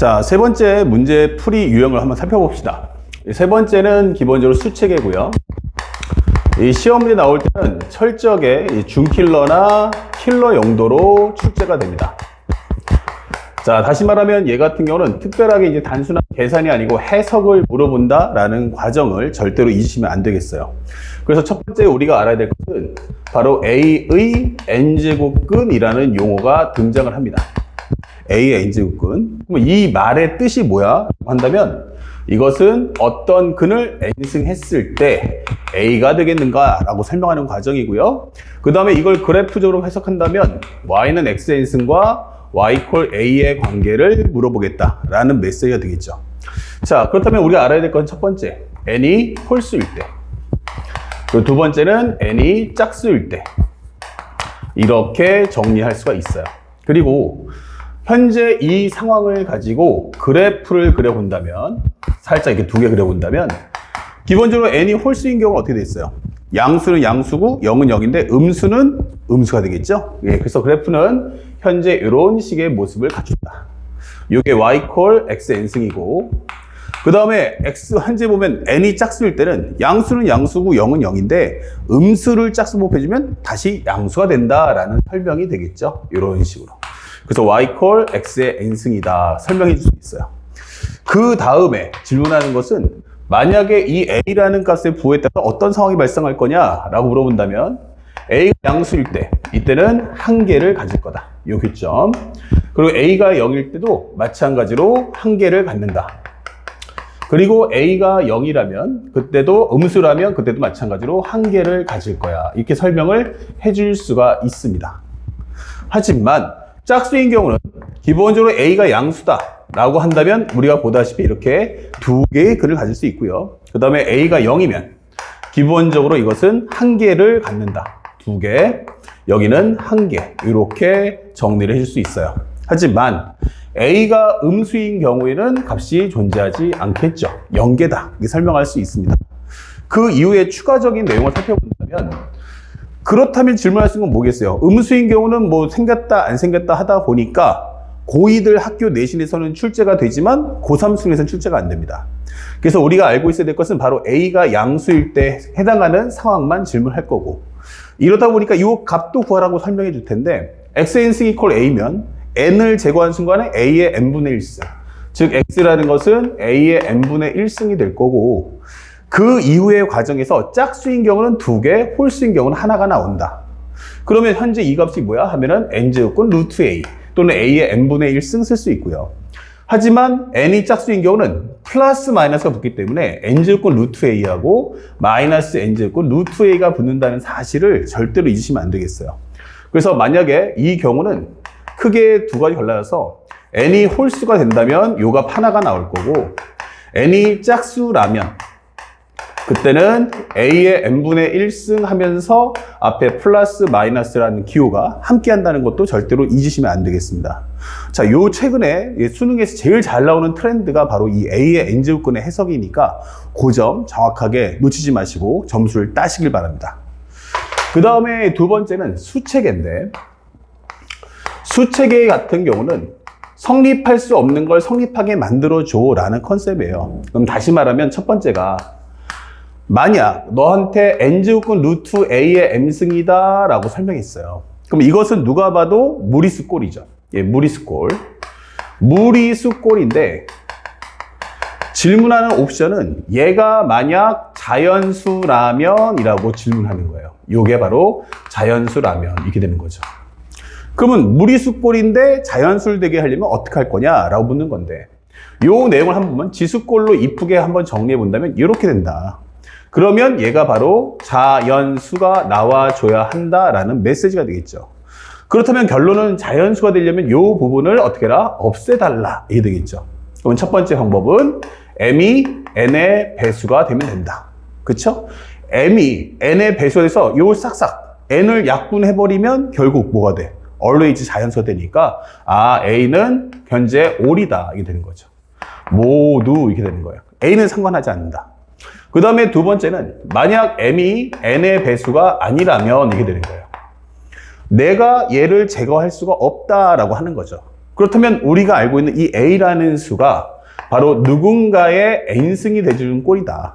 자, 세 번째 문제 풀이 유형을 한번 살펴봅시다. 세 번째는 기본적으로 수체계고요. 이 시험 문제 나올 때는 철저하게 준킬러나 킬러 용도로 출제가 됩니다. 자, 다시 말하면 얘 같은 경우는 특별하게 이제 단순한 계산이 아니고 해석을 물어본다라는 과정을 절대로 잊으시면 안 되겠어요. 그래서 첫 번째 우리가 알아야 될 것은 바로 A의 n제곱근이라는 용어가 등장을 합니다. A의 n제곱근. 그럼 이 말의 뜻이 뭐야? 한다면 이것은 어떤 근을 n승했을 때 A가 되겠는가 라고 설명하는 과정이고요. 그 다음에 이걸 그래프적으로 해석한다면 Y는 Xn승과 Y 콜 A의 관계를 물어보겠다라는 메시지가 되겠죠. 자, 그렇다면 우리가 알아야 될 건 첫 번째, n이 홀수일 때. 그리고 두 번째는 n이 짝수일 때. 이렇게 정리할 수가 있어요. 그리고 현재 이 상황을 가지고 그래프를 그려본다면, 살짝 이렇게 두 개 그려본다면, 기본적으로 n이 홀수인 경우는 어떻게 돼 있어요? 양수는 양수고 0은 0인데 음수는 음수가 되겠죠? 예, 그래서 그래프는 현재 이런 식의 모습을 갖춘다. 이게 y 콜 x n승이고, 그 다음에 x 현재 보면 n이 짝수일 때는 양수는 양수고 0은 0인데 음수를 짝수 곱해주면 다시 양수가 된다라는 설명이 되겠죠? 이런 식으로. 그래서 y 콜 x의 n승이다 설명해 줄 수 있어요. 그 다음에 질문하는 것은 만약에 이 a라는 값에 부호에 따라서 어떤 상황이 발생할 거냐라고 물어본다면 a가 양수일 때 이때는 한 개를 가질 거다. 이 교점. 그리고 a가 0일 때도 마찬가지로 한 개를 갖는다. 그리고 a가 0이라면 그때도 음수라면 그때도 마찬가지로 한 개를 가질 거야. 이렇게 설명을 해줄 수가 있습니다. 하지만 짝수인 경우는 기본적으로 a가 양수다 라고 한다면 우리가 보다시피 이렇게 두 개의 근을 가질 수 있고요. 그 다음에 a가 0이면 기본적으로 이것은 한 개를 갖는다. 두 개, 여기는 한 개. 이렇게 정리를 해줄 수 있어요. 하지만 a가 음수인 경우에는 값이 존재하지 않겠죠. 0개다. 이렇게 설명할 수 있습니다. 그 이후에 추가적인 내용을 살펴본다면 그렇다면 질문할 수 있는 건 뭐겠어요? 음수인 경우는 뭐 생겼다 안 생겼다 하다 보니까 고2들 학교 내신에서는 출제가 되지만 고3 수능에서는 출제가 안 됩니다. 그래서 우리가 알고 있어야 될 것은 바로 a가 양수일 때 해당하는 상황만 질문할 거고, 이러다 보니까 이 값도 구하라고 설명해 줄 텐데 xn승 이퀄 a면 n을 제거한 순간에 a의 n분의 1승, 즉 x라는 것은 a의 n분의 1승이 될 거고, 그 이후의 과정에서 짝수인 경우는 두 개, 홀수인 경우는 하나가 나온다. 그러면 현재 이 값이 뭐야? 하면은 n제곱근 루트 a 또는 a의 n분의 1승 쓸 수 있고요. 하지만 n이 짝수인 경우는 플러스 마이너스가 붙기 때문에 n제곱근 루트 a하고 마이너스 n제곱근 루트 a가 붙는다는 사실을 절대로 잊으시면 안 되겠어요. 그래서 만약에 이 경우는 크게 두 가지 갈라져서 n이 홀수가 된다면 요 값 하나가 나올 거고, n이 짝수라면 그때는 a의 n분의 1승 하면서 앞에 플러스 마이너스라는 기호가 함께 한다는 것도 절대로 잊으시면 안 되겠습니다. 자, 요 최근에 수능에서 제일 잘 나오는 트렌드가 바로 이 a의 n제곱근의 해석이니까 그 점 정확하게 놓치지 마시고 점수를 따시길 바랍니다. 그 다음에 두 번째는 수체계인데, 수체계 같은 경우는 성립할 수 없는 걸 성립하게 만들어줘 라는 컨셉이에요. 그럼 다시 말하면 첫 번째가 만약 너한테 n제곱근 루트 a의 m승이다 라고 설명했어요. 그럼 이것은 누가 봐도 무리수꼴이죠. 예, 무리수꼴. 무리수꼴인데 질문하는 옵션은 얘가 만약 자연수라면 이라고 질문하는 거예요. 이게 바로 자연수라면 이렇게 되는 거죠. 그러면 무리수꼴인데 자연수를 되게 하려면 어떻게 할 거냐 라고 묻는 건데, 이 내용을 한번 보면 지수꼴로 이쁘게 한번 정리해 본다면 이렇게 된다. 그러면 얘가 바로 자연수가 나와줘야 한다라는 메시지가 되겠죠. 그렇다면 결론은 자연수가 되려면 이 부분을 어떻게 해라? 없애달라. 이게 되겠죠. 그럼 첫 번째 방법은 m이 n의 배수가 되면 된다. 그쵸? m이 n의 배수가 돼서 요 싹싹 n을 약분해버리면 결국 뭐가 돼? always 자연수가 되니까 a는 현재 all이다. 이게 되는 거죠. 모두 이렇게 되는 거예요. a는 상관하지 않는다. 그 다음에 두 번째는 만약 m이 n의 배수가 아니라면 이게 되는 거예요. 내가 얘를 제거할 수가 없다라고 하는 거죠. 그렇다면 우리가 알고 있는 이 a라는 수가 바로 누군가의 n승이 돼주는 꼴이다.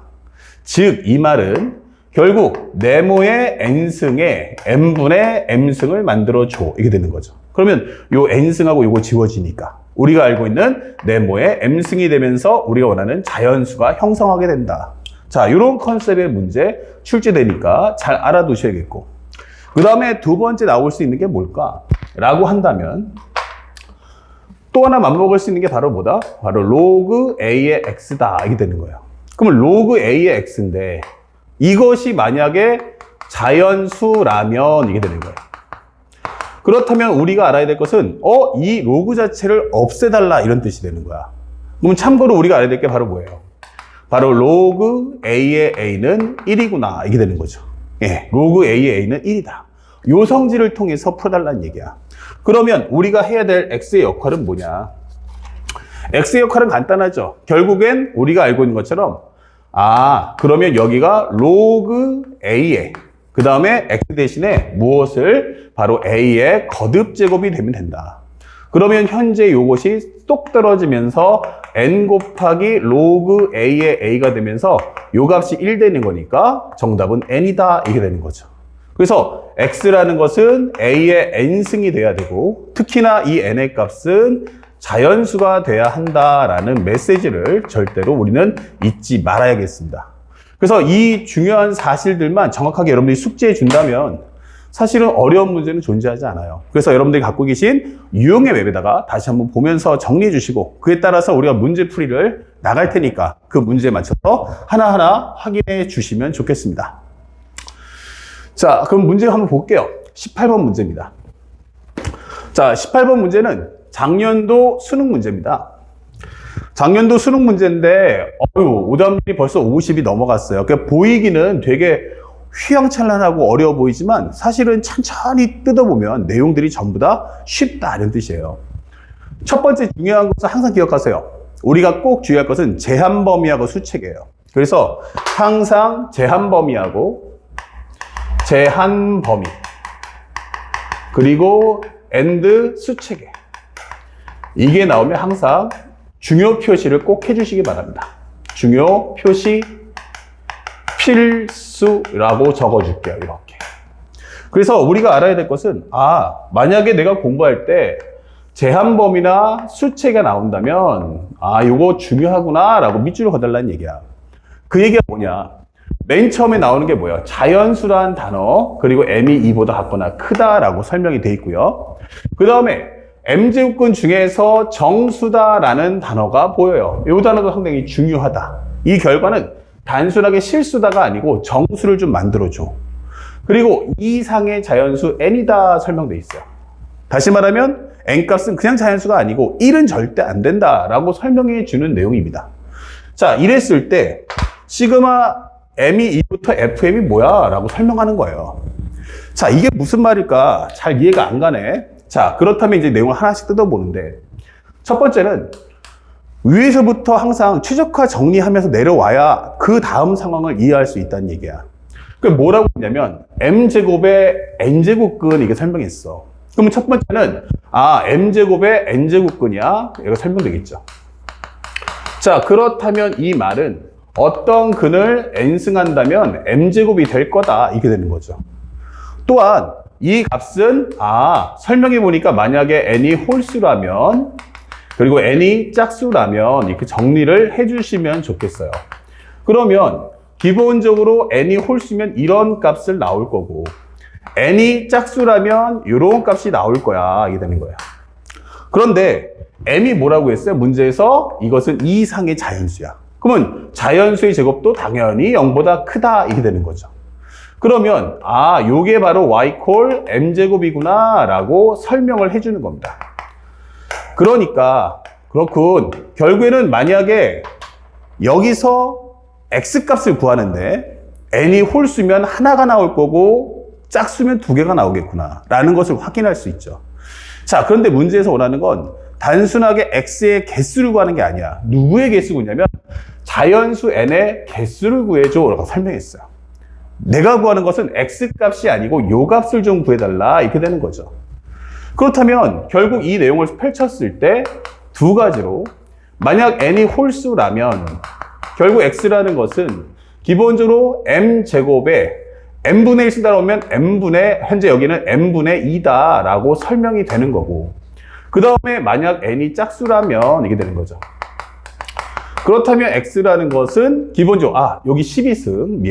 즉, 이 말은 결국 네모의 n승에 n분의 m승을 만들어줘. 이게 되는 거죠. 그러면 요 n승하고 요거 지워지니까 우리가 알고 있는 네모의 m승이 되면서 우리가 원하는 자연수가 형성하게 된다. 자, 이런 컨셉의 문제 출제되니까 잘 알아두셔야겠고, 그 다음에 두 번째 나올 수 있는 게 뭘까? 라고 한다면 또 하나 맞먹을 수 있는 게 바로 뭐다? 바로 로그 a의 x다. 이게 되는 거예요. 그러면 로그 a의 x인데 이것이 만약에 자연수라면 이게 되는 거예요. 그렇다면 우리가 알아야 될 것은 이 로그 자체를 없애달라 이런 뜻이 되는 거야. 그럼 참고로 우리가 알아야 될 게 바로 뭐예요? 바로 로그 a의 a는 1이구나 이게 되는 거죠. 예, 로그 a의 a는 1이다. 요 성질을 통해서 풀어달라는 얘기야. 그러면 우리가 해야 될 x의 역할은 뭐냐? x의 역할은 간단하죠. 결국엔 우리가 알고 있는 것처럼 그러면 여기가 로그 a의 그 다음에 x 대신에 무엇을? 바로 a의 거듭 제곱이 되면 된다. 그러면 현재 요것이 똑 떨어지면서 n 곱하기 로그 a의 a가 되면서 요 값이 1 되는 거니까 정답은 n이다 이게 되는 거죠. 그래서 x라는 것은 a의 n승이 돼야 되고 특히나 이 n의 값은 자연수가 돼야 한다라는 메시지를 절대로 우리는 잊지 말아야겠습니다. 그래서 이 중요한 사실들만 정확하게 여러분들이 숙지해 준다면 사실은 어려운 문제는 존재하지 않아요. 그래서 여러분들이 갖고 계신 유형의 맵에다가 다시 한번 보면서 정리해 주시고 그에 따라서 우리가 문제풀이를 나갈 테니까 그 문제에 맞춰서 하나하나 확인해 주시면 좋겠습니다. 자, 그럼 문제 한번 볼게요. 18번 문제입니다. 자, 18번 문제는 작년도 수능 문제입니다. 작년도 수능 문제인데 오답률이 벌써 50이 넘어갔어요. 그러니까 보이기는 되게 휘황찬란하고 어려워 보이지만 사실은 천천히 뜯어보면 내용들이 전부 다 쉽다 이런 뜻이에요. 첫 번째 중요한 것은 항상 기억하세요. 우리가 꼭 주의할 것은 제한 범위하고 수체계예요. 그래서 항상 제한 범위하고 제한 범위 그리고 and 수체계 이게 나오면 항상 중요 표시를 꼭 해주시기 바랍니다. 중요 표시 필수라고 적어줄게요. 이렇게. 그래서 우리가 알아야 될 것은 만약에 내가 공부할 때 제한범위나 수체가 나온다면 이거 중요하구나 라고 밑줄을 그어달라는 얘기야. 그 얘기가 뭐냐? 맨 처음에 나오는 게 뭐야? 자연수라는 단어 그리고 m이 2보다 같거나 크다라고 설명이 돼 있고요. 그 다음에 m제곱근 중에서 정수다라는 단어가 보여요. 이 단어도 상당히 중요하다. 이 결과는 단순하게 실수다가 아니고 정수를 좀 만들어줘. 그리고 이상의 자연수 n이다 설명돼 있어요. 다시 말하면 n값은 그냥 자연수가 아니고 1은 절대 안 된다라고 설명해 주는 내용입니다. 자, 이랬을 때 시그마 m이 2부터 fm이 뭐야? 라고 설명하는 거예요. 자, 이게 무슨 말일까? 잘 이해가 안 가네. 자, 그렇다면 이제 내용을 하나씩 뜯어보는데 첫 번째는 위에서부터 항상 최적화 정리하면서 내려와야 그 다음 상황을 이해할 수 있다는 얘기야. 그 뭐라고 했냐면 m제곱의 n제곱근 이게 설명했어. 그러면 첫 번째는 m제곱의 n제곱근이야. 이거 설명되겠죠. 자, 그렇다면 이 말은 어떤 근을 n승한다면 m제곱이 될 거다. 이게 되는 거죠. 또한 이 값은 설명해 보니까 만약에 n이 홀수라면 그리고 n이 짝수라면 이렇게 정리를 해주시면 좋겠어요. 그러면 기본적으로 n이 홀수면 이런 값을 나올 거고 n이 짝수라면 이런 값이 나올 거야. 이게 되는 거예요. 그런데 m이 뭐라고 했어요? 문제에서 이것은 이상의 자연수야. 그러면 자연수의 제곱도 당연히 0보다 크다. 이게 되는 거죠. 그러면 요게 바로 y 콜 m제곱이구나 라고 설명을 해주는 겁니다. 그러니까 그렇군. 결국에는 만약에 여기서 x값을 구하는데 n이 홀수면 하나가 나올 거고 짝수면 2개가 나오겠구나 라는 것을 확인할 수 있죠. 자, 그런데 문제에서 원하는 건 단순하게 x의 개수를 구하는 게 아니야. 누구의 개수구냐면 자연수 n의 개수를 구해줘 라고 설명했어요. 내가 구하는 것은 x값이 아니고 요 값을 좀 구해달라 이렇게 되는 거죠. 그렇다면 결국 이 내용을 펼쳤을 때 두 가지로, 만약 n이 홀수라면 결국 x라는 것은 기본적으로 m제곱에 n분의 1 쓰다 보면 n분의, 현재 여기는 n분의 2다 라고 설명이 되는 거고, 그 다음에 만약 n이 짝수라면 이게 되는 거죠. 그렇다면 x라는 것은 기본적으로, 여기 12승,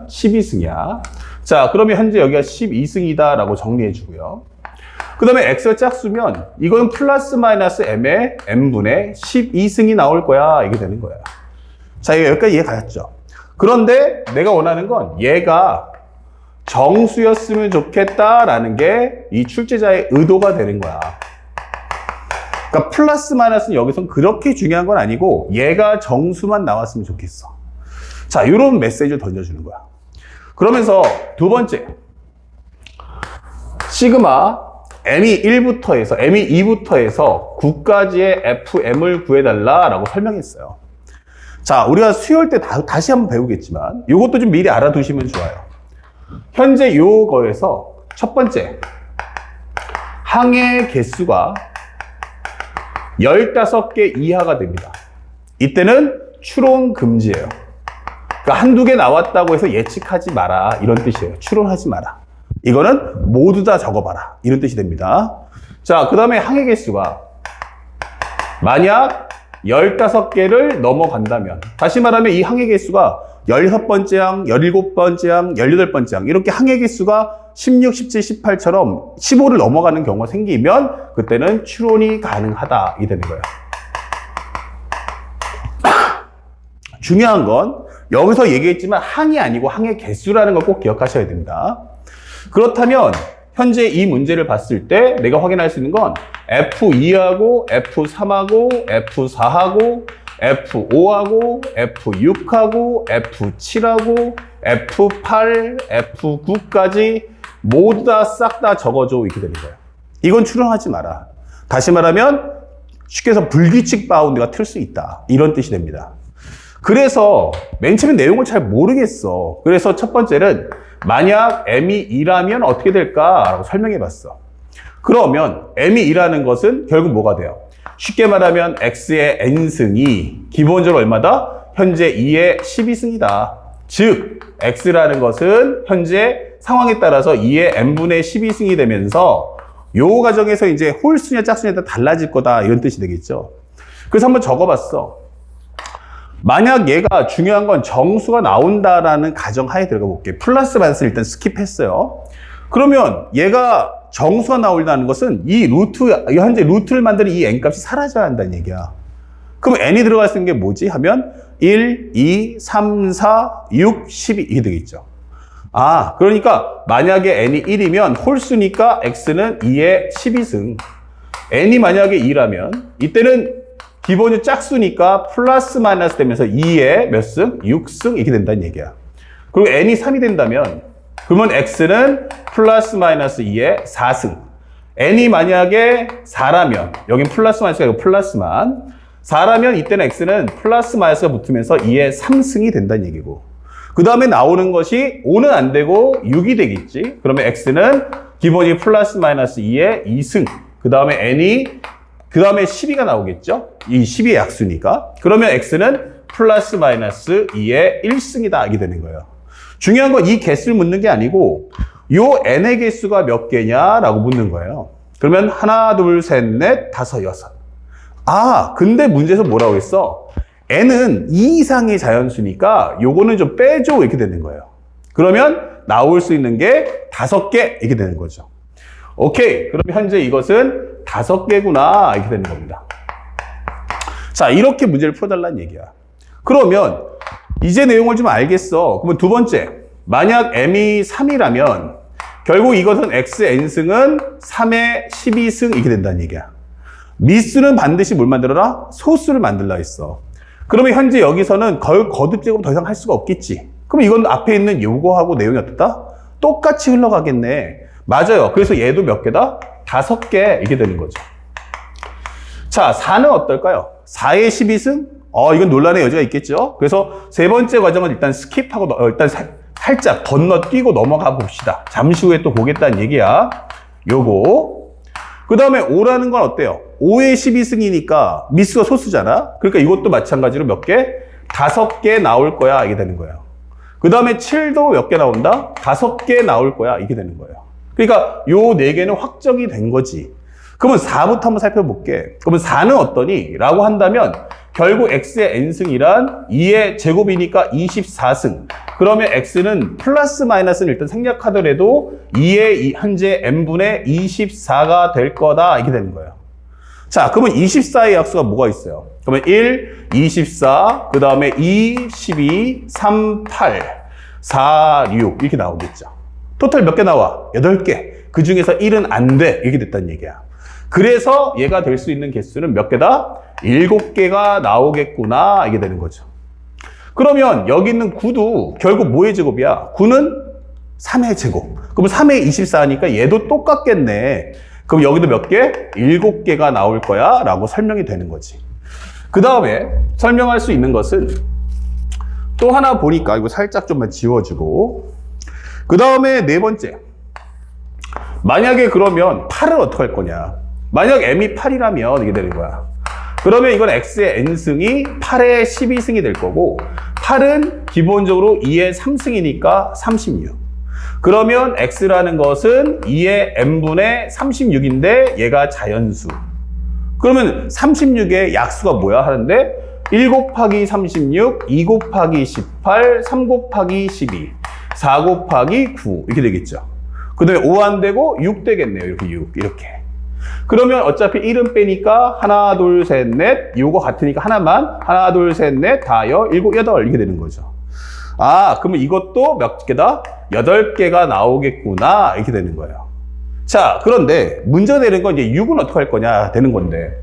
12승이야. 자, 그러면 현재 여기가 12승이다 라고 정리해 주고요. 그 다음에 x가 짝수면 이거는 플러스 마이너스 m의 n분의 12승이 나올 거야. 이게 되는 거야. 자, 여기까지 이해 가셨죠? 그런데 내가 원하는 건 얘가 정수였으면 좋겠다라는 게 이 출제자의 의도가 되는 거야. 그러니까 플러스 마이너스는 여기선 그렇게 중요한 건 아니고 얘가 정수만 나왔으면 좋겠어. 자, 이런 메시지를 던져주는 거야. 그러면서 두 번째, 시그마 m이 1부터 해서 m이 2부터 해서 9까지의 fm을 구해달라라고 설명했어요. 자, 우리가 수요일 때 다시 한번 배우겠지만 이것도 좀 미리 알아두시면 좋아요. 현재 요거에서 첫 번째, 항의 개수가 15개 이하가 됩니다. 이때는 추론 금지예요. 그러니까 한두 개 나왔다고 해서 예측하지 마라, 이런 뜻이에요. 추론하지 마라. 이거는 모두 다 적어봐라, 이런 뜻이 됩니다. 자, 그 다음에 항의 개수가 만약 15개를 넘어간다면, 다시 말하면 이 항의 개수가 16번째 항, 17번째 항, 18번째 항, 이렇게 항의 개수가 16, 17, 18처럼 15를 넘어가는 경우가 생기면 그때는 추론이 가능하다, 이 되는 거예요. 중요한 건 여기서 얘기했지만 항이 아니고 항의 개수라는 걸 꼭 기억하셔야 됩니다. 그렇다면 현재 이 문제를 봤을 때 내가 확인할 수 있는 건 F2하고 F3하고 F4하고 F5하고 F6하고 F7하고 F8, F9까지 모두 다 싹 다 적어줘, 이렇게 되는 거예요. 이건 추론하지 마라. 다시 말하면 쉽게 해서 불규칙 바운드가 틀 수 있다, 이런 뜻이 됩니다. 그래서 맨 처음에 내용을 잘 모르겠어. 그래서 첫 번째는 만약 m이 2라면 어떻게 될까라고 설명해 봤어. 그러면 m이 2라는 것은 결국 뭐가 돼요? 쉽게 말하면 x의 n승이 기본적으로 얼마다? 현재 2의 12승이다. 즉 x라는 것은 현재 상황에 따라서 2의 n분의 12승이 되면서 요 과정에서 이제 홀수냐 짝수냐에 따라 달라질 거다, 이런 뜻이 되겠죠. 그래서 한번 적어봤어. 만약 얘가 중요한 건 정수가 나온다라는 가정하에 들어가 볼게. 플러스 마이너스 일단 스킵했어요. 그러면 얘가 정수가 나온다는 것은 이 루트, 현재 루트를 만드는 이 n값이 사라져야 한다는 얘기야. 그럼 n이 들어갈 수 있는 게 뭐지? 하면 1, 2, 3, 4, 6, 12 이게 되겠죠. 그러니까 만약에 n이 1이면 홀수니까 x는 2의 12승. n이 만약에 2라면 이때는 기본이 짝수니까 플러스 마이너스 되면서 2의 몇 승? 6승 이렇게 된다는 얘기야. 그리고 n이 3이 된다면 그러면 x는 플러스 마이너스 2의 4승. n이 만약에 4라면 여긴 플러스 마이너스가 아니고 플러스만 4라면 이때는 x는 플러스 마이너스가 붙으면서 2의 3승이 된다는 얘기고, 그 다음에 나오는 것이 5는 안 되고 6이 되겠지. 그러면 x는 기본이 플러스 마이너스 2의 2승, 그 다음에 n이 그 다음에 12가 나오겠죠? 이 12의 약수니까. 그러면 x는 플러스 마이너스 2의 1승이다. 이게 되는 거예요. 중요한 건 이 개수를 묻는 게 아니고 요 n의 개수가 몇 개냐라고 묻는 거예요. 그러면 하나, 둘, 셋, 넷, 다섯, 여섯. 근데 문제에서 뭐라고 했어? n은 2 이상의 자연수니까 요거는 좀 빼줘, 이렇게 되는 거예요. 그러면 나올 수 있는 게 5개 이렇게 되는 거죠. 오케이. 그럼 현재 이것은 5개구나, 이렇게 되는 겁니다. 자, 이렇게 문제를 풀어달라는 얘기야. 그러면 이제 내용을 좀 알겠어. 그러면 두 번째, 만약 m이 3이라면 결국 이것은 x n승은 3의 12승 이렇게 된다는 얘기야. 미수는 반드시 뭘 만들어라? 소수를 만들라 했어. 그러면 현재 여기서는 거듭 제곱 더 이상 할 수가 없겠지. 그럼 이건 앞에 있는 요거하고 내용이 어떻다? 똑같이 흘러가겠네. 맞아요. 그래서 얘도 몇 개다? 5개 이렇게 되는 거죠. 자, 4는 어떨까요? 4의 12승? 이건 논란의 여지가 있겠죠. 그래서 세 번째 과정은 일단 스킵하고 일단 살짝 건너뛰고 넘어가 봅시다. 잠시 후에 또 보겠다는 얘기야. 요거. 그 다음에 5라는 건 어때요? 5의 12승이니까 미수가 소수잖아. 그러니까 이것도 마찬가지로 몇 개? 5개 나올 거야. 이게 되는 거예요. 그 다음에 7도 몇 개 나온다? 5개 나올 거야. 이게 되는 거예요. 그러니까 요 4개는 확정이 된 거지. 그러면 4부터 한번 살펴볼게. 그러면 4는 어떠니? 라고 한다면 결국 x의 n승이란 2의 제곱이니까 24승. 그러면 x는 플러스 마이너스는 일단 생략하더라도 2의 현재 n분의 24가 될 거다. 이게 되는 거예요. 자, 그러면 24의 약수가 뭐가 있어요? 그러면 1, 24, 그 다음에 2, 12, 3, 8, 4, 6 이렇게 나오겠죠. 토탈 몇 개 나와? 8개. 그 중에서 1은 안 돼. 이렇게 됐다는 얘기야. 그래서 얘가 될 수 있는 개수는 몇 개다? 7개가 나오겠구나. 이게 되는 거죠. 그러면 여기 있는 9도 결국 뭐의 제곱이야? 9는 3의 제곱. 그럼 3의 24니까 얘도 똑같겠네. 그럼 여기도 몇 개? 7개가 나올 거야 라고 설명이 되는 거지. 그 다음에 설명할 수 있는 것은 또 하나 보니까 이거 살짝 좀만 지워주고, 그 다음에 네 번째, 만약에 그러면 8을 어떻게 할 거냐. 만약 m이 8이라면 이게 되는 거야. 그러면 이건 x의 n승이 8의 12승이 될 거고, 8은 기본적으로 2의 3승이니까 36. 그러면 x라는 것은 2의 n분의 36인데 얘가 자연수. 그러면 36의 약수가 뭐야 하는데 1 곱하기 36, 2 곱하기 18, 3 곱하기 12, 4 곱하기 9 이렇게 되겠죠. 그 다음에 5 안 되고 6 되겠네요. 이렇게 6 이렇게. 그러면 어차피 1은 빼니까 하나 둘 셋 넷, 요거 같으니까 하나만 하나 둘 셋 넷 다여 7, 8 이렇게 되는 거죠. 아, 그러면 이것도 몇 개다? 8개가 나오겠구나 이렇게 되는 거예요. 자, 그런데 문제 되는 건 이제 6은 어떻게 할 거냐 되는 건데,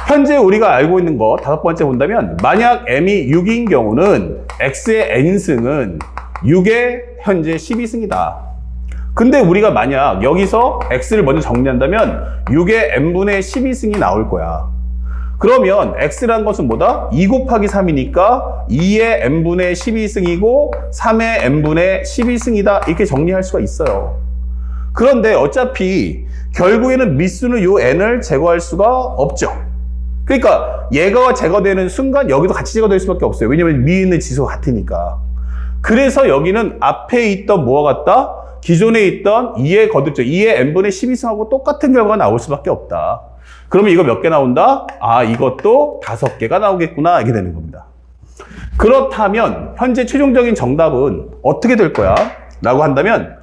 현재 우리가 알고 있는 거 다섯 번째 본다면 만약 m이 6인 경우는 x의 n승은 6의 현재 12승이다. 근데 우리가 만약 여기서 x를 먼저 정리한다면 6의 n분의 12승이 나올 거야. 그러면 x란 것은 뭐다? 2 곱하기 3이니까 2의 n분의 12승이고 3의 n분의 12승이다. 이렇게 정리할 수가 있어요. 그런데 어차피 결국에는 미수는 요 n을 제거할 수가 없죠. 그러니까 얘가 제거되는 순간 여기도 같이 제거될 수밖에 없어요. 왜냐면 위에 있는 지수가 같으니까. 그래서 여기는 앞에 있던 뭐와 같다? 기존에 있던 2의 거듭죠. 2의 n분의 12승하고 똑같은 결과가 나올 수밖에 없다. 그러면 이거 몇 개 나온다? 아, 이것도 5개가 나오겠구나. 이게 되는 겁니다. 그렇다면 현재 최종적인 정답은 어떻게 될 거야? 라고 한다면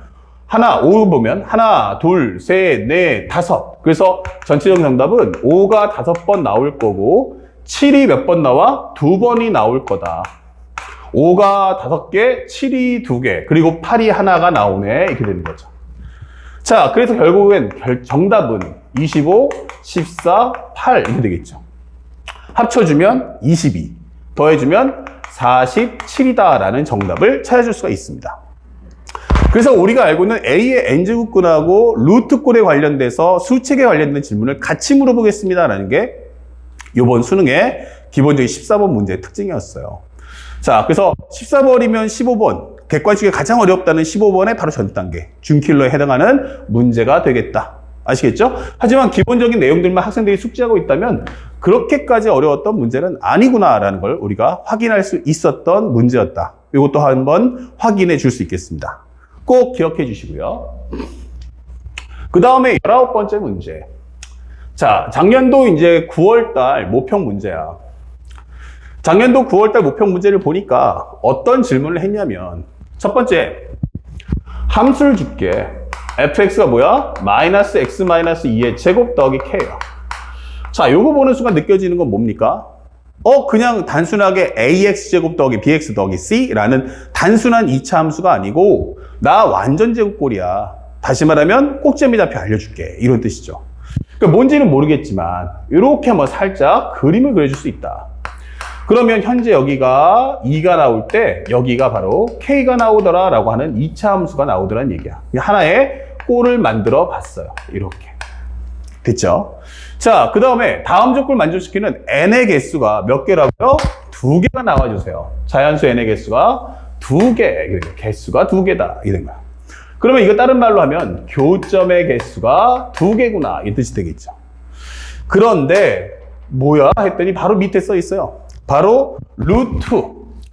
하나, 5 보면 하나, 둘, 셋, 넷, 5. 그래서 전체적인 정답은 5가 5번 나올 거고 7이 몇 번 나와? 2번이 나올 거다. 5가 5개, 7이 2개, 그리고 8이 하나가 나오네. 이렇게 되는 거죠. 자, 그래서 결국엔 정답은 25, 14, 8 이렇게 되겠죠. 합쳐주면 22, 더해주면 47이다라는 정답을 찾아줄 수가 있습니다. 그래서 우리가 알고 있는 A의 n제곱근하고 루트꼴에 관련돼서 수책에 관련된 질문을 같이 물어보겠습니다라는 게 이번 수능의 기본적인 14번 문제의 특징이었어요. 자, 그래서 14번이면 15번, 객관식이 가장 어렵다는 15번의 바로 전 단계, 준킬러에 해당하는 문제가 되겠다. 아시겠죠? 하지만 기본적인 내용들만 학생들이 숙지하고 있다면 그렇게까지 어려웠던 문제는 아니구나라는 걸 우리가 확인할 수 있었던 문제였다. 이것도 한번 확인해 줄 수 있겠습니다. 꼭 기억해 주시고요. 그 다음에 19번째 문제. 자, 작년도 이제 9월달 모평 문제야. 작년도 9월달 모평 문제를 보니까 어떤 질문을 했냐면, 첫 번째, 함수를 줄게. fx가 뭐야? 마이너스 x 마이너스 2의 제곱 더하기 k야. 자, 요거 보는 순간 느껴지는 건 뭡니까? 그냥 단순하게 ax 제곱 더하기 bx 더하기 c라는 단순한 2차 함수가 아니고 나 완전 제곱꼴이야. 다시 말하면 꼭지점이 잡혀 알려줄게. 이런 뜻이죠. 그러니까 뭔지는 모르겠지만 이렇게 한번 살짝 그림을 그려줄 수 있다. 그러면 현재 여기가 2가 나올 때 여기가 바로 k가 나오더라 라고 하는 2차 함수가 나오더라는 얘기야. 하나의 꼴을 만들어 봤어요. 이렇게. 됐죠? 자, 그 다음에 다음 조건을 만족시키는 n의 개수가 몇 개라고요? 2개가 나와주세요. 자연수 n의 개수가 2개. 개수가 2개다. 이런 거야. 그러면 이거 다른 말로 하면 교점의 개수가 2개구나 이 뜻이 되겠죠. 그런데 뭐야 했더니 바로 밑에 써 있어요. 바로 루트,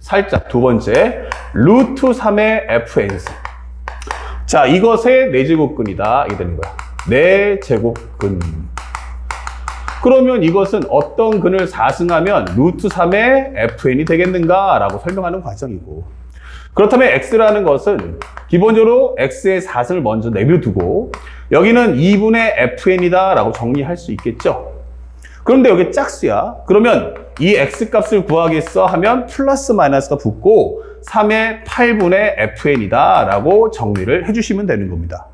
살짝 두 번째, 루트 3의 fn승. 자, 이것의 4제곱근이다 이게 되는 거야. 4제곱근. 그러면 이것은 어떤 근을 4승하면 루트 3의 fn이 되겠는가 라고 설명하는 과정이고, 그렇다면 x라는 것은 기본적으로 x의 4승을 먼저 내버려두고 여기는 2분의 fn이다 라고 정리할 수 있겠죠. 그런데 여기 짝수야. 그러면 이 x값을 구하겠어 하면 플러스 마이너스가 붙고 3의 8분의 fn이다 라고 정리를 해주시면 되는 겁니다.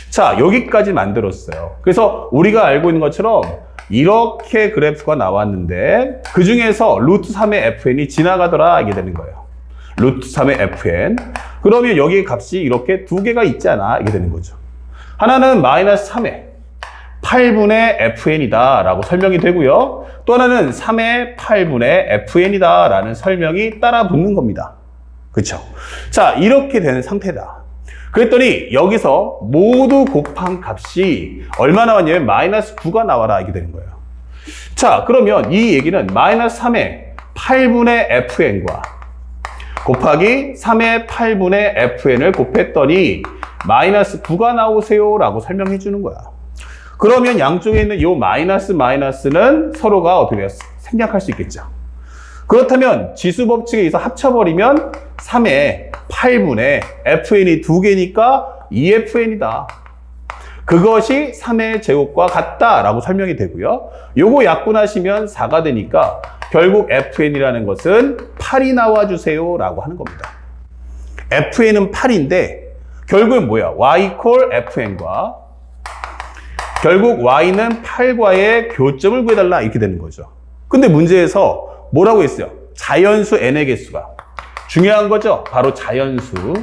자, 여기까지 만들었어요. 그래서 우리가 알고 있는 것처럼 이렇게 그래프가 나왔는데 그 중에서 루트 3의 fn이 지나가더라 이게 되는 거예요. 루트 3의 fn. 그러면 여기 값이 이렇게 두 개가 있잖아 이게 되는 거죠. 하나는 마이너스 3의 8분의 fn이다 라고 설명이 되고요. 또 하나는 3의 8분의 fn이다 라는 설명이 따라 붙는 겁니다. 그렇죠? 자, 이렇게 되는 상태다. 그랬더니 여기서 모두 곱한 값이 얼마 나왔냐면 마이너스 9가 나와라 이게 되는 거예요. 자, 그러면 이 얘기는 마이너스 3의 8분의 fn과 곱하기 3의 8분의 fn을 곱했더니 마이너스 9가 나오세요 라고 설명해 주는 거야. 그러면 양쪽에 있는 이 마이너스는 서로가 어떻게 돼요? 생략할 수 있겠죠. 그렇다면 지수 법칙에 의해서 합쳐버리면 3의 8분의 fn이 2개니까 2fn이다. 그것이 3의 제곱과 같다라고 설명이 되고요. 요거 약분하시면 4가 되니까 결국 fn이라는 것은 8이 나와주세요 라고 하는 겁니다. fn은 8인데 결국은 뭐야? y equal fn과 결국 y는 8과의 교점을 구해달라 이렇게 되는 거죠. 근데 문제에서 뭐라고 했어요? 자연수 n의 개수가 중요한 거죠. 바로 자연수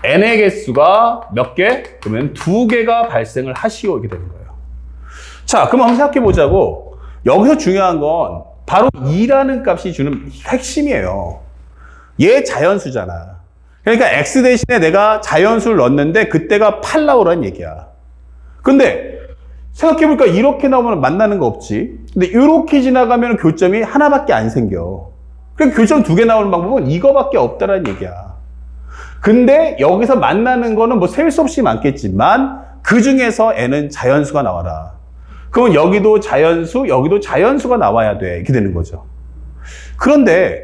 n의 개수가 몇 개? 그러면 2개가 발생을 하시오 이렇게 되는 거예요. 자, 그럼 한번 생각해 보자고. 여기서 중요한 건 바로 2라는 값이 주는 핵심이에요. 얘 자연수잖아. 그러니까 x 대신에 내가 자연수를 넣었는데 그때가 8 나오라는 얘기야. 근데 생각해보니까 이렇게 나오면 만나는 거 없지. 근데 이렇게 지나가면 교점이 하나밖에 안 생겨. 그러니까 교점 2개 나오는 방법은 이거밖에 없다라는 얘기야. 근데 여기서 만나는 거는 뭐 셀 수 없이 많겠지만 그 중에서 n은 자연수가 나와라. 그러면 여기도 자연수, 여기도 자연수가 나와야 돼. 이렇게 되는 거죠. 그런데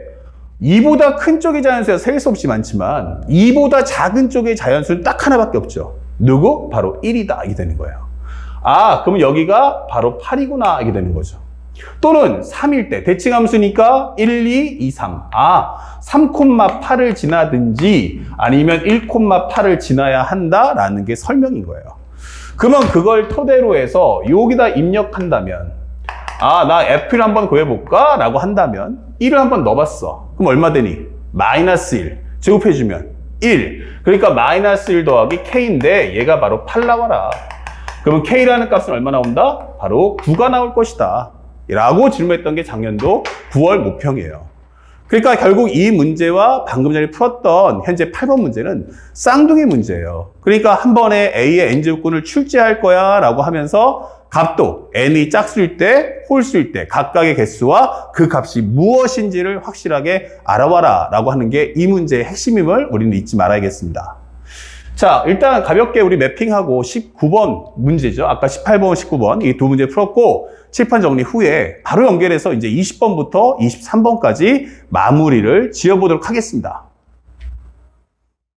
2보다 큰 쪽의 자연수가 셀 수 없이 많지만 2보다 작은 쪽의 자연수는 딱 하나밖에 없죠. 누구? 바로 1이다. 이게 되는 거예요. 아, 그러면 여기가 바로 8이구나. 이게 되는 거죠. 또는 3일 때 대칭함수니까 1, 2, 2, 3. 아, 3,8을 지나든지 아니면 1,8을 지나야 한다라는 게 설명인 거예요. 그러면 그걸 토대로 해서 여기다 입력한다면 아, 나 f를 한번 구해볼까? 라고 한다면 1을 한번 넣어봤어. 그럼 얼마 되니? 마이너스 1. 제곱해주면 1. 그러니까 마이너스 1 더하기 k인데 얘가 바로 8 나와라. 그러면 k라는 값은 얼마 나온다? 바로 9가 나올 것이다. 라고 질문했던 게 작년도 9월 모평이에요. 그러니까 결국 이 문제와 방금 전에 풀었던 현재 8번 문제는 쌍둥이 문제예요. 그러니까 한 번에 A의 n제곱근을 출제할 거야 라고 하면서 값도 n이 짝수일 때, 홀수일 때 각각의 개수와 그 값이 무엇인지를 확실하게 알아와라 라고 하는 게 이 문제의 핵심임을 우리는 잊지 말아야겠습니다. 자, 일단 가볍게 우리 매핑하고 19번 문제죠. 아까 18번, 19번 이 두 문제 풀었고 칠판 정리 후에 바로 연결해서 이제 20번부터 23번까지 마무리를 지어보도록 하겠습니다.